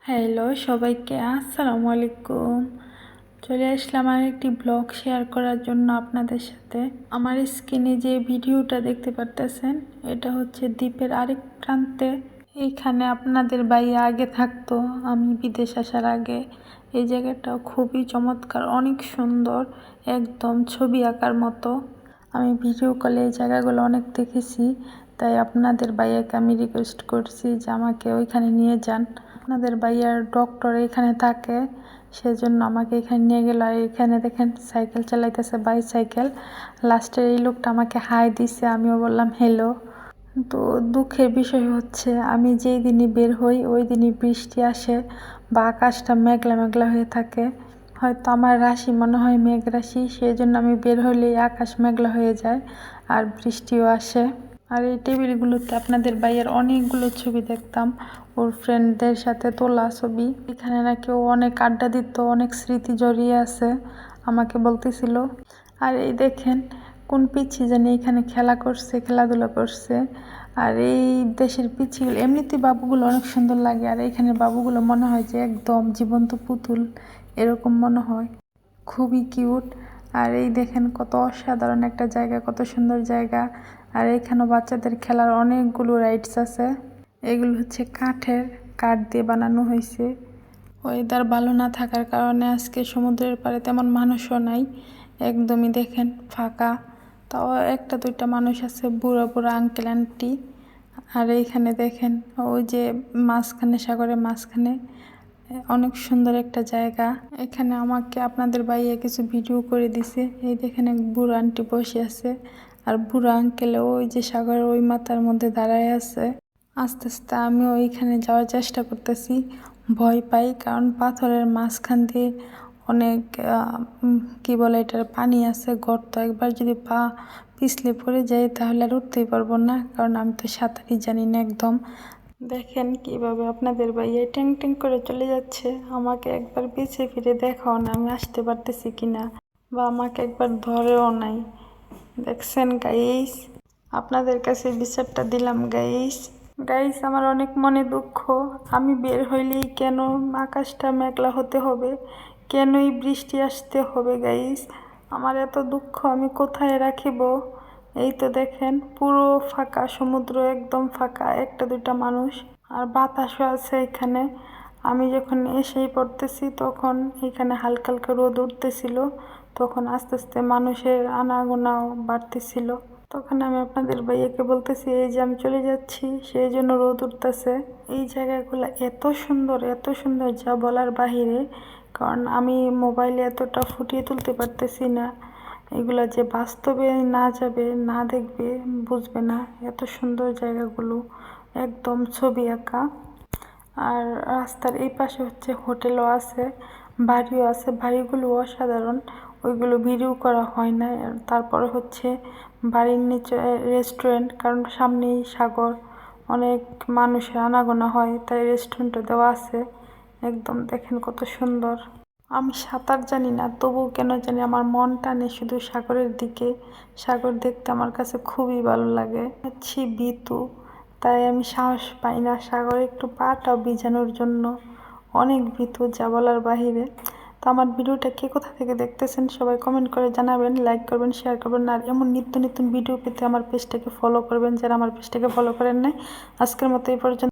Hello সবাইকে আসসালামু আলাইকুম। চলে আসলাম আর একটি ব্লগ শেয়ার করার জন্য আপনাদের সাথে। আমার স্ক্রিনে যে ভিডিওটা দেখতে পারতেছেন এটা হচ্ছে দ্বীপের আরেক প্রান্তে। এইখানে আপনাদের ভাইয়া আগে থাকতো, আমি বিদেশ আসার আগে। এই জায়গাটা খুবই চমৎকার, অনেক সুন্দর, একদম ছবি আঁকার মতো। আমি ভিডিও কলে এই জায়গাগুলো অনেক দেখেছি, তাই আপনাদের ভাইয়াকে আমি রিকোয়েস্ট করছি যে আমাকে ওইখানে নিয়ে যান। আপনাদের ভাইয়ার ডক্টর এখানে থাকে, সেজন্য আমাকে এখানে নিয়ে গেল। আর এখানে দেখেন সাইকেল চালাইতেছে, বাইসাইকেল। লাস্টের এই লোকটা আমাকে হাই দিছে, আমিও বললাম হ্যালো। তো দুঃখের বিষয় হচ্ছে আমি যেই দিনই বের হই ওই দিনই বৃষ্টি আসে বা আকাশটা মেঘলা মেঘলা হয়ে থাকে। হয়তো আমার রাশি মনে হয় মেঘ রাশি, সেই জন্য আমি বের হলেই আকাশ মেঘলা হয়ে যায় আর বৃষ্টিও আসে। আর এই টেবিলগুলোতে আপনাদের ভাইয়ের অনেকগুলো ছবি দেখতাম, ওর ফ্রেন্ডদের সাথে তোলা ছবি। এখানে নাকি ও অনেক আড্ডা দিত, অনেক স্মৃতি জড়িয়ে আছে আমাকে বলতেছিল। আর এই দেখেন কোন পিচ্ছি জানি এখানে খেলাধুলা করছে। আর এই দেশের পিচ্ছিগুলো এমনিতে বাবুগুলো অনেক সুন্দর লাগে, আর এইখানে বাবুগুলো মনে হয় যে একদম জীবন্ত পুতুল, এরকম মনে হয়, খুবই কিউট। আর এই দেখেন কত অসাধারণ একটা জায়গা, কত সুন্দর জায়গা। আর এখানেও বাচ্চাদের খেলার অনেকগুলো রাইডস আছে। এগুলো হচ্ছে কাঠ দিয়ে বানানো হয়েছে। ওয়েদার ভালো না থাকার কারণে আজকে সমুদ্রের পাড়ে তেমন মানুষও নাই, একদমই দেখেন ফাঁকা। তাও একটা দুইটা মানুষ আছে, বুড়ো বুড়ো আঙ্কেল আন্টি। আর এইখানে দেখেন ওই যে মাঝখানে, সাগরের মাঝখানে অনেক সুন্দর একটা জায়গা। এখানে আমাকে আপনাদের ভাইয়া কিছু ভিডিও করে দিছে। এই দেখেন এক বুড়ো আন্টি বসে আছে, আর বুড়ো আঙ্কেল ওই যে সাগরের ওই মাথার মধ্যে দাঁড়ায় আছে। আস্তে আস্তে আমিও ওইখানে যাওয়ার চেষ্টা করতেছি, ভয় পাই কারণ পাথরের মাঝখান দিয়ে অনেক কি বলে এটার পানি আছে, গর্ত। একবার যদি পা পিছলে পড়ে যায় তাহলে আর উঠতেই পারবো না, কারণ আমি তো সাঁতারই জানি না একদম। দেখেন কিভাবে আপনাদের ভাইয়া ট্যাং ট্যাং করে চলে যাচ্ছে। আমাকে একবার পিছে ফিরে দেখাও না আমি আসতে পারতেছি কিনা, বা আমাকে একবার ধরেও নাই। দেখছেন গাইস, আপনাদের কাছে বিচারটা দিলাম গাইস। গাইস আমার অনেক মনে দুঃখ, আমি বের হইলেই কেন আকাশটা মেঘলা হতে হবে, কেনই বৃষ্টি আসতে হবে গাইস। আমার এত দুঃখ আমি কোথায় রাখিব। এই তো দেখেন পুরো ফাঁকা সমুদ্র, একদম ফাঁকা, একটা দুইটা মানুষ। আর বাতাসও আছে এখানে। আমি যখন এসেই পড়তেছি তখন এখানে হালকা হালকা রোদ উঠতেছিল, তখন আস্তে আস্তে মানুষের আনাগোনাও বাড়তেছিল। তখন আমি আপনাদের ভাইয়াকে বলতেছি এই যে আমি চলে যাচ্ছি, সেই জন্য রোদ উঠতেছে। এই জায়গাগুলো এত সুন্দর, এত সুন্দর যা বলার বাহিরে, কারণ আমি মোবাইলে এতটা ফুটিয়ে তুলতে পারতেছি না। এগুলো যে বাস্তবে না যাবে, না দেখবে, বুঝবে না। এত সুন্দর জায়গাগুলো, একদম ছবি আঁকা। আর রাস্তার এই পাশে হচ্ছে হোটেলও আছে, বাড়িও আছে, বাড়িগুলো অসাধারণ। ওইগুলো ভিডিও করা হয় না। তারপরে হচ্ছে বাড়ির নিচে রেস্টুরেন্ট, কারণ সামনেই সাগর, অনেক মানুষের আনাগোনা হয়, তাই রেস্টুরেন্টও দেওয়া আছে। একদম দেখেন কত সুন্দর। আমি সাঁতার জানি না, তবুও কেন জানি আমার মন টানে শুধু সাগরের দিকে। সাগর দেখতে আমার কাছে খুবই ভালো লাগে। হচ্ছি ভীতু, তাই আমি সাহস পাই না সাগরে একটু পাটাও ভিজানোর জন্য। অনেক ভীতু যা বলার বাহিরে। তো আমার ভিডিওটা কে কোথা থেকে দেখতেছেন সবাই কমেন্ট করে জানাবেন, লাইক করবেন, শেয়ার করবেন। আর এমন নিত্য নতুন ভিডিও পেতে আমার পেজটাকে ফলো করবেন যারা আমার পেজটাকে ফলো করেন নাই। আজকের মতো এই পর্যন্ত।